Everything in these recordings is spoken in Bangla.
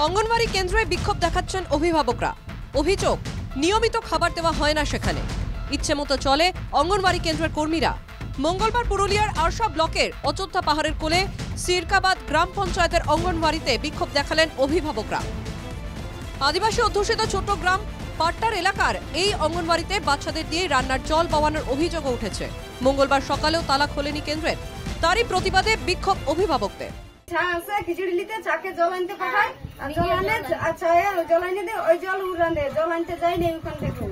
অঙ্গনওয়াড়ি কেন্দ্রে বিক্ষোভ দেখাচ্ছেন অভিভাবকরা। অভিযোগ, নিয়মিত খাবার দেওয়া হয় না সেখানে, ইচ্ছেমতো চলে অঙ্গনওয়াড়ি কেন্দ্রের কর্মীরা। মঙ্গলবার পুরুলিয়ার আরশা ব্লকের অযোধ্যা পাহাড়ের কোলে সিরকাবাদ গ্রাম পঞ্চায়েতের অঙ্গনওয়াড়িতে বিক্ষোভ দেখালেন অভিভাবকরা। আদিবাসী অধ্যুষিত ছোট গ্রাম পাট্টার এলাকার এই অঙ্গনওয়াড়িতে বাচ্চাদের দিয়ে রান্নার জল পাওয়ানোর অভিযোগও উঠেছে। মঙ্গলবার সকালেও তালা খোলেনি কেন্দ্রের, তারই প্রতিবাদে বিক্ষোভ অভিভাবকদের। খিচুড়ি নিতে চাকে জল আনতে পাঠায়, আর জল আনে জল আনতে দেয়, ওই জল উড়ানে জল আনতে যাই নেই ওখান থেকে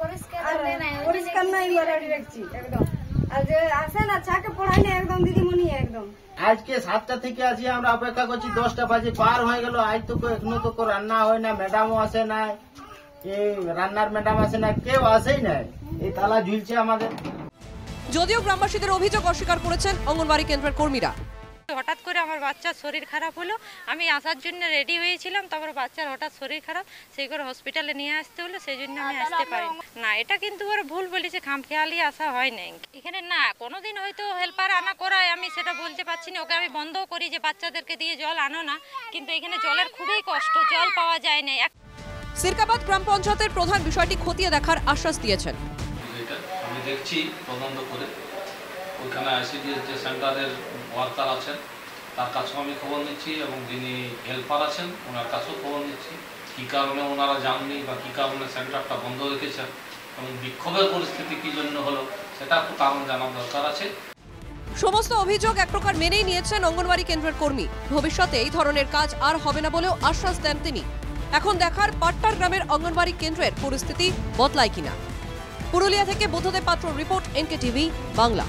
পরিষ্কার নাই রাখছি একদম। আর যে আসে না চাকে পড়ায় না একদম দিদিমণি একদম। আজকে 7টা থেকে আছি আমরা অপেক্ষা করছি, 10টা বাজে পার হয়ে গেল, আজ তো এখনো তো রান্না হয় না, ম্যাডামও আসে না, এই রান্নার ম্যাডাম আসে না, কেউ আসেই না, এই তালা ঝুলছে আমাদের। যদিও গ্রামবাসীদের অভিযোগ অস্বীকার করেছেন অঙ্গনওয়াড়ি কেন্দ্রের কর্মীরা। হঠাৎ করে আমার বাচ্চার শরীর খারাপ হলো, আমি আসার জন্য রেডি হয়েছিলাম, তারপর বাচ্চার হঠাৎ শরীর খারাপ, সেই করে হসপিটালে নিয়ে আসতে হলো, সেই জন্য আমি আসতে পারি না। এটা কিন্তু ওরা ভুল বলেছে, খামখেয়ালি আসা হয় নাই এখানে। না কোনোদিন হয়তো হেল্পার আনা করায়, আমি সেটা বলতে পারছি না, ওকে আমি বন্ধও করি যে বাচ্চাদেরকে দিয়ে জল আনো না, কিন্তু এখানে জলের খুবই কষ্ট, জল পাওয়া যায় না। সিরকাবাদ গ্রাম পঞ্চায়েতের প্রধান বিষয়টি খতিয়ে দেখার আশ্বাস দিয়েছেন। আমি দেখছি তদন্ত করে, ওইখানে আইসিডিএস যে সেন্টারের ওয়ার্কার আছেন তার কাছেও আমি খবর নিচ্ছি, এবং যিনি হেল্পার আছেন ওনার কাছেও খবর নিচ্ছি, কী কারণে ওনারা যাননি বা কী কারণে সেন্টারটা বন্ধ রেখেছেন, এবং বিক্ষোভের পরিস্থিতি কী জন্য হলো সেটা তো কারণ জানার দরকার আছে। সমস্ত অভিযোগ এক প্রকার মেনেই নিয়েছেন অঙ্গনওয়াড়ি কেন্দ্রের কর্মী। ভবিষ্যতে এই ধরনের কাজ আর হবে না বলেও আশ্বাস দেন তিনি। এখন দেখার পাট্টার গ্রামের অঙ্গনওয়াড়ি কেন্দ্রের পরিস্থিতি বদলায় কিনা। পুরুলিয়া থেকে বুদ্ধদেব পাত্র রিপোর্ট, NK টিভি বাংলা।